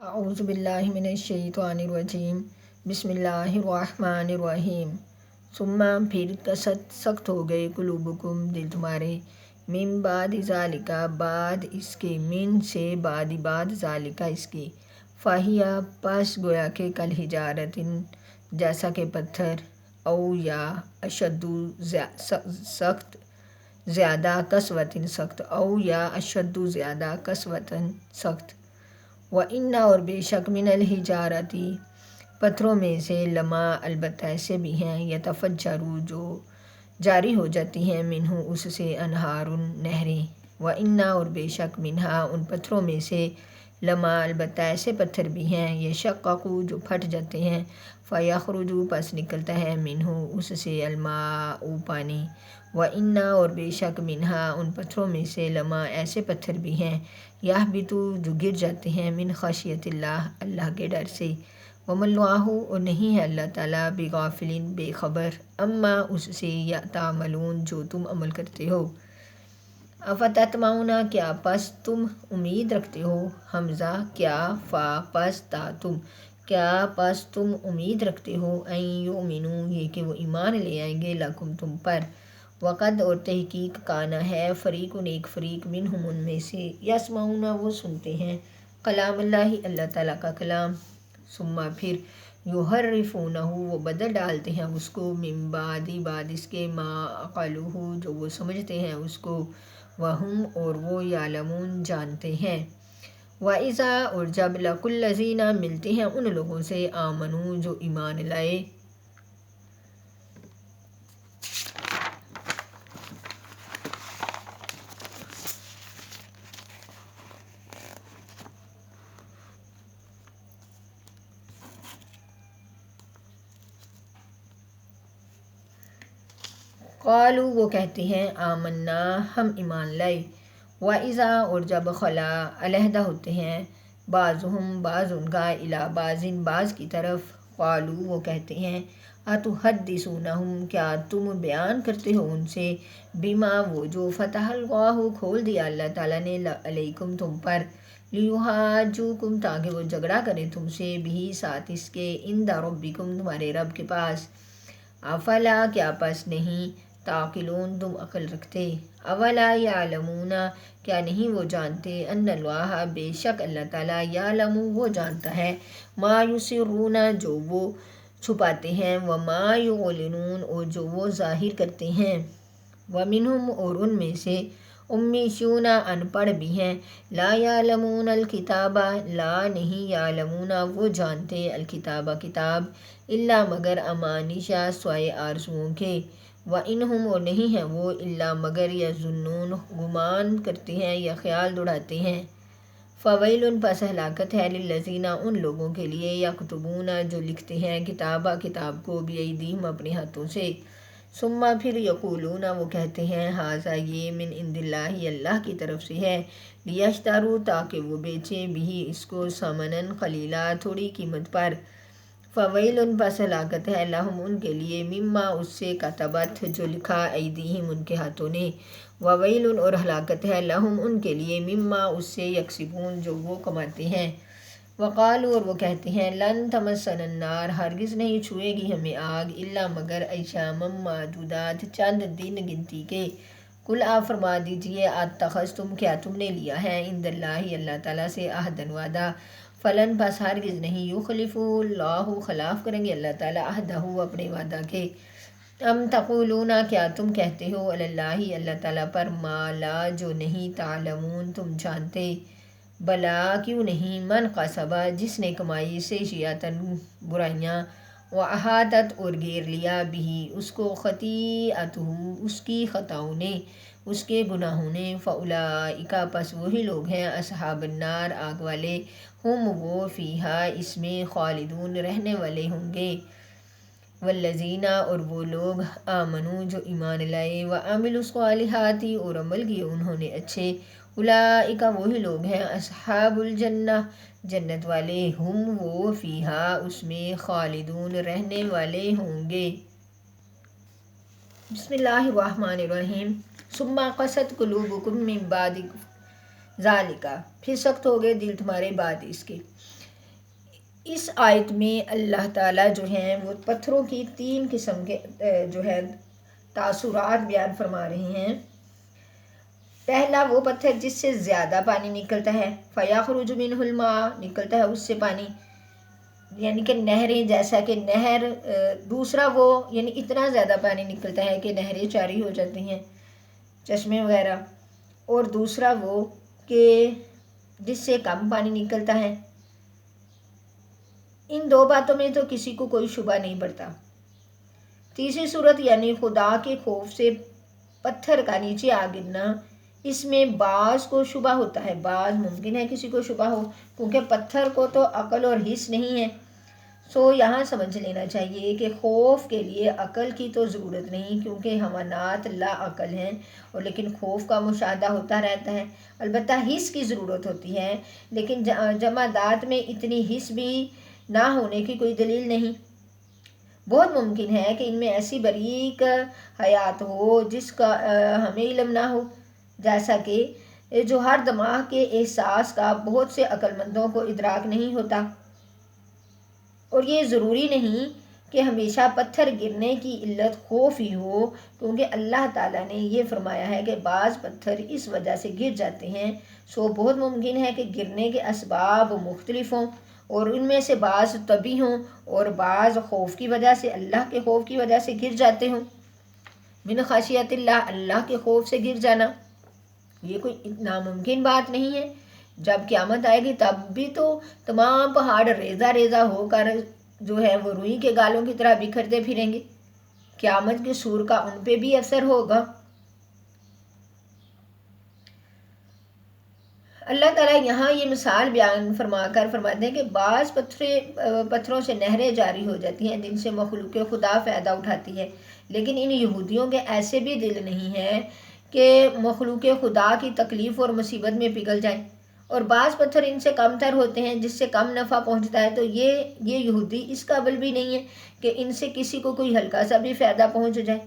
اعوذ باللہ من الشیطان الرجیم بسم اللہ الرحمن الرحیم ثم پھر قست سخت ہو گئے قلوبکم دل تمہارے من بعد ذالک بعد اس کے من سے بعد ذالک اس کے فاہیا پس گویا کہ کل حجارت جیسا کہ پتھر او یا اشد سخت زیادہ قسوتن سخت او یا اشد زیادہ قسوتن سخت وَإِنَّ اور بے شک من الحجارتی پتھروں میں سے لما البتہ ایسے بھی ہیں یتفجروا جو جاری ہو جاتی ہیں منہ اس سے انہار نہریں وَإِنَّ اور بے شک منہا ان پتھروں میں سے لما البتہ ایسے پتھر بھی ہیں یشقق جو پھٹ جاتے ہیں فیخرج پس نکلتا ہے منہ اس سے الماء پانی وَإِنَّ اور بے شک منہا ان پتھروں میں سے لما ایسے پتھر بھی ہیں یہبطو جو گر جاتے ہیں من خشیت اللہ اللہ کے ڈر سے وَمَا اللَّهُ اور نہیں ہے اللہ تعالیٰ بغافل بے خبر اما اس سے یا تعملون جو تم عمل کرتے ہو افتطمعون کیا پس تم امید رکھتے ہو حمزہ کیا فا پس تا تم کیا پس تم امید رکھتے ہو ان یؤمنوا یہ کہ وہ ایمان لے آئیں گے لکم تم پر وقد اور تحقیق کانا ہے فریق ایک فریق منہم ان میں سے یسمعون وہ سنتے ہیں کلام اللہ اللہ تعالیٰ کا کلام ثم پھر یحرفونہ وہ بدل ڈالتے ہیں اس کو من بعد اس کے ما عقلوہ جو وہ سمجھتے ہیں اس کو وہم اور وہ یعلمون جانتے ہیں وَإِذَا اور جب لَقُوا الَّذِينَ ملتے ہیں ان لوگوں سے آمنوا جو ایمان لائے قالوا وہ کہتے ہیں آمنا ہم ایمان لائے وَإِذَا اور جب خلا علیحدہ ہوتے ہیں بعضهم بعض ان کا الی بعض بعض کی طرف قالوا وہ کہتے ہیں اتحدثونہم کیا تم بیان کرتے ہو ان سے بما وہ جو فتح اللہ کھول دیا اللہ تعالیٰ نے علیکم تم پر لیحاجوکم تاکہ وہ جھگڑا کریں تم سے بھی ساتھ اس کے عند ربکم تمہارے رب کے پاس افلا کیا پس نہیں تعقلون تم عقل رکھتے اولا یعلمون کیا نہیں وہ جانتے ان اللہ بے شک اللہ تعالیٰ یعلم وہ جانتا ہے ما یسرون جو وہ چھپاتے ہیں وما یعلنون اور جو وہ ظاہر کرتے ہیں ومنہم اور ان میں سے امیشون ان پڑھ بھی ہیں لا یعلمون الکتاب لا نہیں یعلمون وہ جانتے الکتاب کتاب الا مگر امانیشا سوائے آرزوؤں کے وَإِنْهُمْ اور نہیں ہیں وہ الا مگر یظنون گمان کرتے ہیں یا خیال دوڑاتے ہیں فویل پس ہلاکت ہے للذین ان لوگوں کے لیے یکتبون جو لکھتے ہیں کتاب کو بایدیہم اپنے ہاتھوں سے ثم پھر یقولون وہ کہتے ہیں ھذا یہ من عند اللہ اللہ کی طرف سے ہے لیشتروا تاکہ وہ بیچیں بھی اس کو ثمنا قلیلا تھوڑی قیمت پر فویل پس ہلاکت ہے لہم ان کے لیے مما اس سے کتبت جو لکھا ایدیہم ان کے ہاتھوں نے وویل اور ہلاکت ہے لہم ان کے لیے مما اس سے یکسبون جو وہ کماتے ہیں وقالوا اور وہ کہتے ہیں لن تمسنا النار ہرگز نہیں چھوئے گی ہمیں آگ الا مگر ایشاما معدودات چند دن گنتی کے کل آپ فرما دیجئے اتخذتم کیا تم نے لیا ہے عند اللہ اللہ تعالیٰ سے عہدا وعدہ فلن پس ہرگز نہیں یخلف اللہ خلاف کریں گے اللہ تعالیٰ عہدہ اپنے وعدہ کے ام تقولون کیا تم کہتے ہو علی اللہ اللہ تعالیٰ پر ما لا جو نہیں تعلمون تم جانتے بلا کیوں نہیں من قصبہ جس نے کمائی سے شیاتن برائیاں واحاطت اور گھیر لیا بھی اس کو خطیئتہ اس کی خطاؤں نے اس کے گناہوں نے فاولئک پس وہی لوگ ہیں اصحاب النار آگ والے ہم وہ فیہا اس میں خالدون رہنے والے ہوں گے والذین اور وہ لوگ آمنو جو ایمان لائے وعملوا الصالحات اور عمل کیے انہوں نے اچھے اولئک وہی لوگ ہیں اصحاب الجنہ جنت والے ہم وہ فیہا اس میں خالدون رہنے والے ہوں گے بسم اللہ الرحمن الرحیم ثم قست قلوبکم من بعد ذالک پھر سخت ہو گئے دل تمہارے بعد اس کے اس آیت میں اللہ تعالیٰ جو ہیں وہ پتھروں کی 3 قسم کے جو ہے تاثرات بیان فرما رہے ہیں۔ پہلا وہ پتھر جس سے زیادہ پانی نکلتا ہے، فَيَخْرُجُ مِنْهُ الْمَاءُ، نکلتا ہے اس سے پانی، یعنی کہ نہریں، جیسا کہ نہر۔ دوسرا وہ یعنی اتنا زیادہ پانی نکلتا ہے کہ نہریں جاری ہو جاتی ہیں، چشمے وغیرہ۔ اور دوسرا وہ کہ جس سے کم پانی نکلتا ہے۔ ان 2 باتوں میں تو کسی کو کوئی شبہ نہیں پڑتا۔ تیسری صورت یعنی خدا کے خوف سے پتھر کا نیچے آ گرنا، اس میں بعض کو شبہ ہوتا ہے، بعض ممکن ہے کسی کو شبہ ہو، کیونکہ پتھر کو تو عقل اور حس نہیں ہے۔ یہاں سمجھ لینا چاہیے کہ خوف کے لیے عقل کی تو ضرورت نہیں، کیونکہ حیوانات لا عقل ہیں، اور لیکن خوف کا مشاہدہ ہوتا رہتا ہے۔ البتہ حس کی ضرورت ہوتی ہے، لیکن جمادات میں اتنی حس بھی نہ ہونے کی کوئی دلیل نہیں۔ بہت ممکن ہے کہ ان میں ایسی باریک حیات ہو جس کا ہمیں علم نہ ہو، جیسا کہ جو ہر دماغ کے احساس کا بہت سے عقل مندوں کو ادراک نہیں ہوتا۔ اور یہ ضروری نہیں کہ ہمیشہ پتھر گرنے کی علت خوف ہی ہو، کیونکہ اللہ تعالیٰ نے یہ فرمایا ہے کہ بعض پتھر اس وجہ سے گر جاتے ہیں۔ بہت ممکن ہے کہ گرنے کے اسباب مختلف ہوں، اور ان میں سے بعض طبعی ہوں اور بعض خوف کی وجہ سے، اللہ کے خوف کی وجہ سے گر جاتے ہوں۔ من خشیت اللہ، اللہ کے خوف سے گر جانا یہ کوئی ناممکن بات نہیں ہے۔ جب قیامت آئے گی تب بھی تو تمام پہاڑ ریزہ ریزہ ہو کر جو ہے وہ روئی کے گالوں کی طرح بکھرتے پھریں گے۔ قیامت کے سور کا ان پہ بھی اثر ہوگا۔ اللہ تعالیٰ یہاں یہ مثال بیان فرما کر فرماتے ہیں کہ بعض پتھروں سے نہریں جاری ہو جاتی ہیں جن سے مخلوق خدا فائدہ اٹھاتی ہے، لیکن ان یہودیوں کے ایسے بھی دل نہیں ہے کہ مخلوق خدا کی تکلیف اور مصیبت میں پگھل جائیں، اور بعض پتھر ان سے کم تر ہوتے ہیں جس سے کم نفع پہنچتا ہے، تو یہ یہودی اس قابل بھی نہیں ہے کہ ان سے کسی کو کوئی ہلکا سا بھی فائدہ پہنچ جائے۔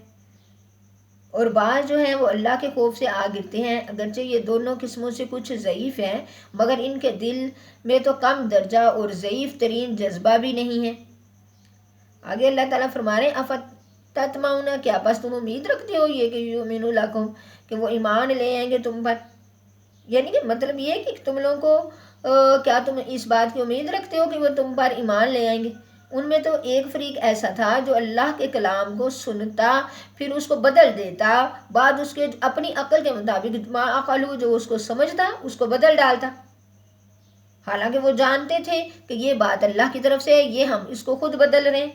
اور بعض جو ہیں وہ اللہ کے خوف سے آ گرتے ہیں، اگرچہ یہ دونوں قسموں سے کچھ ضعیف ہیں، مگر ان کے دل میں تو کم درجہ اور ضعیف ترین جذبہ بھی نہیں ہے۔ آگے اللہ تعالیٰ فرما رہے ہیں افتطمعون، کیا پس تم امید رکھتے ہو یہ کہ یؤمنوا لکم، کہ وہ ایمان لے آئیں گے تم پر؟ یعنی کہ مطلب یہ کہ تم لوگوں کو کیا تم اس بات کی امید رکھتے ہو کہ وہ تم پر ایمان لے آئیں گے؟ ان میں تو ایک فریق ایسا تھا جو اللہ کے کلام کو سنتا پھر اس کو بدل دیتا، بعد اس کے اپنی عقل کے مطابق ما عقلو، جو اس کو سمجھتا اس کو بدل ڈالتا، حالانکہ وہ جانتے تھے کہ یہ بات اللہ کی طرف سے ہے، یہ ہم اس کو خود بدل رہے ہیں۔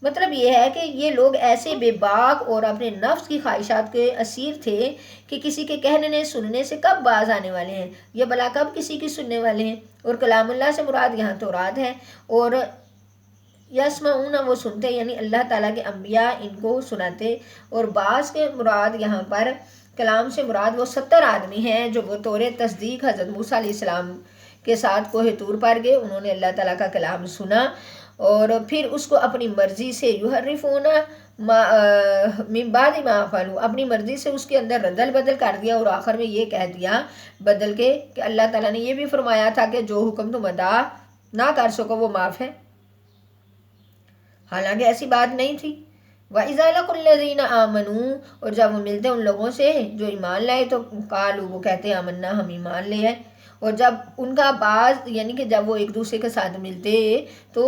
مطلب یہ ہے کہ یہ لوگ ایسے بے باک اور اپنے نفس کی خواہشات کے اسیر تھے کہ کسی کے کہنے سننے سے کب باز آنے والے ہیں، یہ بلا کب کسی کی سننے والے ہیں۔ اور کلام اللہ سے مراد یہاں تورات ہے، اور یسمعون، وہ سنتے، یعنی اللہ تعالیٰ کے انبیاء ان کو سناتے، اور بعض کے مراد یہاں پر کلام سے مراد وہ 70 آدمی ہیں جو وہ طور تصدیق حضرت موسیٰ علیہ السلام کے ساتھ کوہ طور پر گئے، انہوں نے اللہ تعالیٰ کا کلام سنا اور پھر اس کو اپنی مرضی سے یحرفون من بعد ما فعلوا، اپنی مرضی سے اس کے اندر ردل بدل کر دیا، اور آخر میں یہ کہہ دیا بدل کے کہ اللہ تعالیٰ نے یہ بھی فرمایا تھا کہ جو حکم تم ادا نہ کر سکو وہ معاف ہے، حالانکہ ایسی بات نہیں تھی۔ وَإِذَا لَقُوا الَّذِينَ آمَنُوا، اور جب وہ ملتے ان لوگوں سے جو ایمان لائے تو قالوا، وہ کہتے ہیں آمنا، ہم ایمان لے آئے۔ اور جب ان کا بعض یعنی کہ جب وہ ایک دوسرے کے ساتھ ملتے تو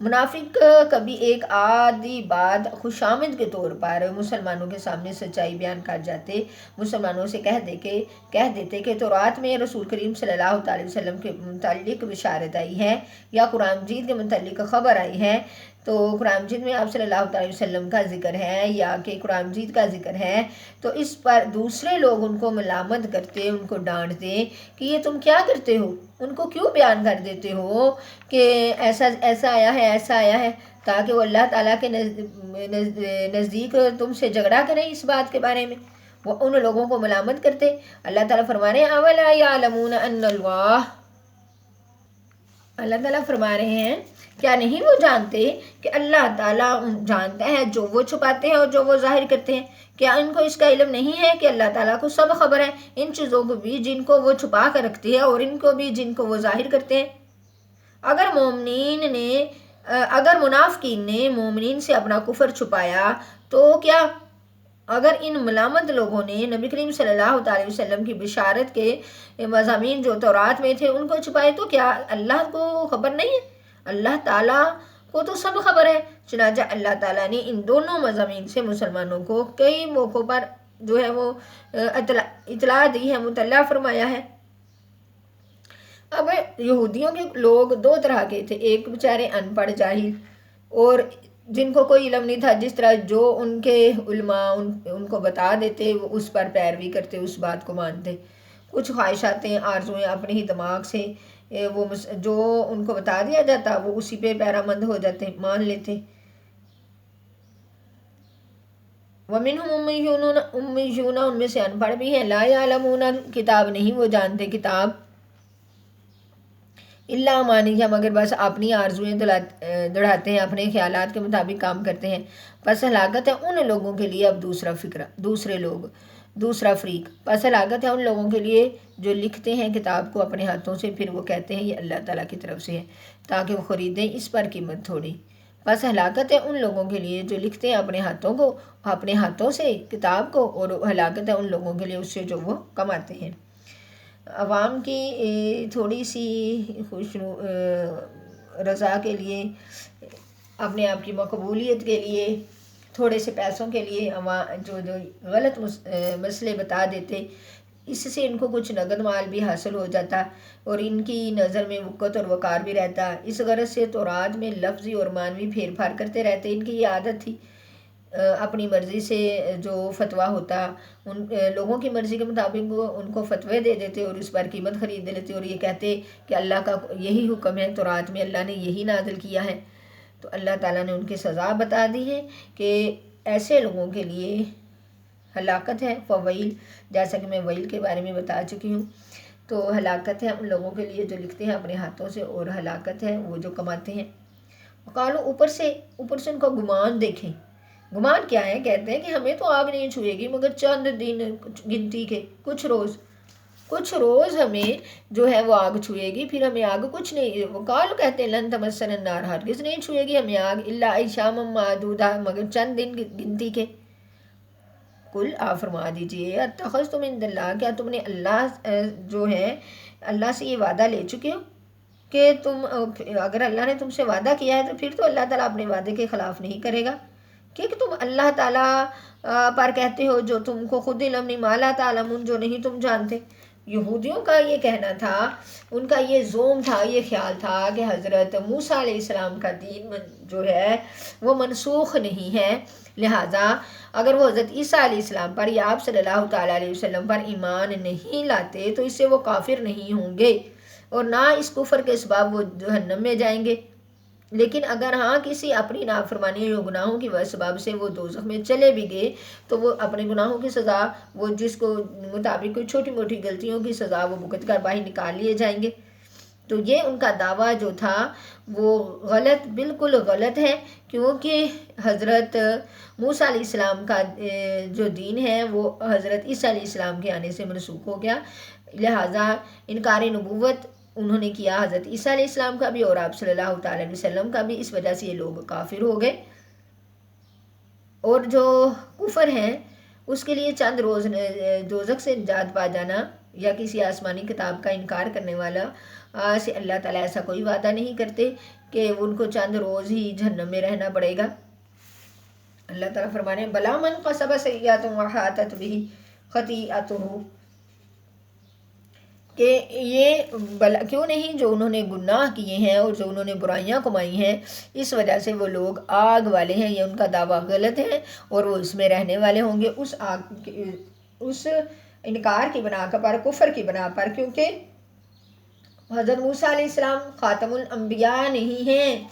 منافق کبھی ایک آدھی بات خوشامد کے طور پر مسلمانوں کے سامنے سچائی بیان کر جاتے، مسلمانوں سے کہہ دیتے کہ تورات میں رسول کریم صلی اللہ علیہ وسلم کے متعلق بشارت آئی ہے، یا قرآن مجید کے متعلق خبر آئی ہے، تو قرآن مجید میں آپ صلی اللہ علیہ وسلم کا ذکر ہے یا کہ قرآن مجید کا ذکر ہے، تو اس پر دوسرے لوگ ان کو ملامت کرتے، ان کو ڈانٹتے کہ یہ تم کیا کرتے ہو، ان کو کیوں بیان کر دیتے ہو کہ ایسا آیا ہے، ایسا آیا ہے، تاکہ وہ اللہ تعالیٰ کے نزدیک تم سے جھگڑا کریں اس بات کے بارے میں، وہ ان لوگوں کو ملامت کرتے۔ اللہ تعالیٰ فرما رہے ہیں اولا یعلمون ان اللہ تعالیٰ فرما رہے ہیں کیا نہیں وہ جانتے کہ اللہ تعالیٰ جانتا ہے جو وہ چھپاتے ہیں اور جو وہ ظاہر کرتے ہیں؟ کیا ان کو اس کا علم نہیں ہے کہ اللہ تعالیٰ کو سب خبر ہے، ان چیزوں کو بھی جن کو وہ چھپا کر رکھتے ہیں اور ان کو بھی جن کو وہ ظاہر کرتے ہیں؟ اگر منافقین نے مومنین سے اپنا کفر چھپایا تو کیا اگر ان ملامت لوگوں نے نبی کریم صلی اللہ علیہ وسلم کی بشارت کے مضامین جو تورات میں تھے ان کو چھپائے تو کیا اللہ کو خبر نہیں ہے؟ اللہ تعالیٰ کو تو سب خبر ہے۔ چنانچہ اللہ تعالیٰ نے ان دونوں مضامین سے مسلمانوں کو کئی موقعوں پر جو ہے وہ اطلاع دی ہے، مطلع فرمایا ہے۔ اب یہودیوں کے لوگ دو طرح کے تھے، ایک بیچارے ان پڑھ جاہل اور جن کو کوئی علم نہیں تھا، جس طرح جو ان کے علماء ان کو بتا دیتے وہ اس پر پیروی کرتے، اس بات کو مانتے۔ کچھ خواہشاتیں آرزویں اپنے ہی دماغ سے وہ جو ان کو بتا دیا جاتا وہ اسی پہ پیرامند ہو جاتے، مان لیتے۔ وَمِنْهُمْ أُمِّيُّونَ ان میں سے ان پڑھ بھی ہیں، لا يعلمون کتاب نہیں وہ جانتے کتاب، الا امانیہ مگر بس اپنی آرزویں دڑھاتے ہیں، اپنے خیالات کے مطابق کام کرتے ہیں۔ پس ہلاکت ہے ان لوگوں کے لیے، اب دوسرا فریق، پس ہلاکت ہے ان لوگوں کے لیے جو لکھتے ہیں کتاب کو اپنے ہاتھوں سے، پھر وہ کہتے ہیں یہ اللہ تعالیٰ کی طرف سے ہے تاکہ وہ خریدیں اس پر قیمت تھوڑی۔ پس ہلاکت ہے ان لوگوں کے لیے جو لکھتے ہیں اپنے ہاتھوں سے کتاب کو، اور ہلاکت ہے ان لوگوں کے لیے اس سے جو وہ کماتے ہیں۔ عوام کی تھوڑی سی رضا کے لیے، اپنے آپ کی مقبولیت کے لیے، تھوڑے سے پیسوں کے لیے جو غلط مسئلے بتا دیتے، اس سے ان کو کچھ نقد مال بھی حاصل ہو جاتا اور ان کی نظر میں وقت اور وقار بھی رہتا۔ اس غرض سے تورات میں لفظی اور معنوی پھیر پھار کرتے رہتے۔ ان کی یہ عادت تھی، اپنی مرضی سے جو فتویٰ ہوتا ان لوگوں کی مرضی کے مطابق وہ ان کو فتوے دے دیتے اور اس پر قیمت خرید لیتے اور یہ کہتے کہ اللہ کا یہی حکم ہے، تورات میں اللہ نے یہی نازل کیا ہے۔ تو اللہ تعالیٰ نے ان کی سزا بتا دی ہے کہ ایسے لوگوں کے لیے ہلاکت ہے، فویل، جیسا کہ میں ویل کے بارے میں بتا چکی ہوں۔ تو ہلاکت ہے ان لوگوں کے لیے جو لکھتے ہیں اپنے ہاتھوں سے، اور ہلاکت ہے وہ جو کماتے ہیں۔ وقالو اوپر سے ان کو گمان دیکھیں۔ گمان کیا ہے؟ کہتے ہیں کہ ہمیں تو آگ نہیں چھوئے گی مگر چند دن گنتی کے، کچھ روز ہمیں جو ہے وہ آگ چھوئے گی، پھر ہمیں آگ کچھ نہیں۔ وقالو کہتے ہیں لن تمسنا النار، ہرگز نہیں چھوئے گی ہمیں آگ، الا ایاما معدودہ مگر چند دن گنتی کے۔ قل آپ فرما دیجئے اتخذتم عند اللہ، کیا تم نے اللہ سے یہ وعدہ لے چکے ہو کہ اگر اللہ نے تم سے وعدہ کیا ہے تو پھر تو اللہ تعالیٰ اپنے وعدے کے خلاف نہیں کرے گا، کیونکہ تم اللہ تعالیٰ پر کہتے ہو جو تم کو خود علم نہیں، ما لا تعلمون جو نہیں تم جانتے۔ یہودیوں کا یہ کہنا تھا، ان کا یہ زوم تھا، یہ خیال تھا کہ حضرت موسیٰ علیہ السلام کا دین جو ہے وہ منسوخ نہیں ہے، لہٰذا اگر وہ حضرت عیسیٰ علیہ السلام پر یا آپ صلی اللہ تعالیٰ علیہ وسلم پر ایمان نہیں لاتے تو اس سے وہ کافر نہیں ہوں گے اور نہ اس کفر کے سبب وہ جہنم میں جائیں گے، لیکن اگر کسی اپنی نافرمانی یا گناہوں کی سبب سے وہ دوزخ میں چلے بھی گئے تو وہ اپنے گناہوں کی سزا، وہ جس کو مطابق کوئی چھوٹی موٹی غلطیوں کی سزا وہ بھگت کر باہر نکال لیے جائیں گے۔ تو یہ ان کا دعویٰ جو تھا وہ غلط، بالکل غلط ہے، کیونکہ حضرت موسیٰ علیہ السلام کا جو دین ہے وہ حضرت عیسیٰ علیہ السلام کے آنے سے منسوخ ہو گیا، لہٰذا انکار نبوت انہوں نے کیا حضرت عیسیٰ علیہ السلام کا بھی اور آپ صلی اللہ تعالیٰ علیہ وسلم کا بھی، اس وجہ سے یہ لوگ کافر ہو گئے۔ اور جو کفر ہیں اس کے لیے چند روز دوزخ سے نجات پا جانا یا کسی آسمانی کتاب کا انکار کرنے والا سے اللہ تعالیٰ ایسا کوئی وعدہ نہیں کرتے کہ ان کو چند روز ہی جہنم میں رہنا پڑے گا۔ اللہ تعالیٰ فرمانے بلا من کسب سیئات وحاطت بہ خطیئتہ، کہ یہ کیوں نہیں جو انہوں نے گناہ کیے ہیں اور جو انہوں نے برائیاں کمائی ہیں اس وجہ سے وہ لوگ آگ والے ہیں، یہ ان کا دعویٰ غلط ہے اور وہ اس میں رہنے والے ہوں گے، اس انکار کی بنا پر، کفر کی بنا پر، کیونکہ حضرت موسیٰ علیہ السلام خاتم الانبیاء نہیں ہیں،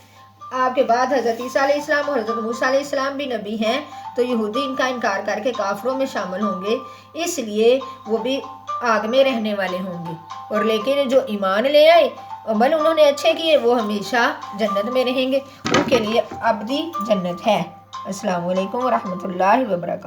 آپ کے بعد حضرت عیسیٰ علیہ السلام اور حضرت موسیٰ علیہ السلام بھی نبی ہیں، تو یہودی ان کا انکار کر کے کافروں میں شامل ہوں گے، اس لیے وہ بھی آگ میں رہنے والے ہوں گے، اور لیکن جو ایمان لے آئے عمل انہوں نے اچھے کیے وہ ہمیشہ جنت میں رہیں گے، ان کے لیے ابدی جنت ہے۔ السلام علیکم ورحمۃ اللہ وبرکاتہ۔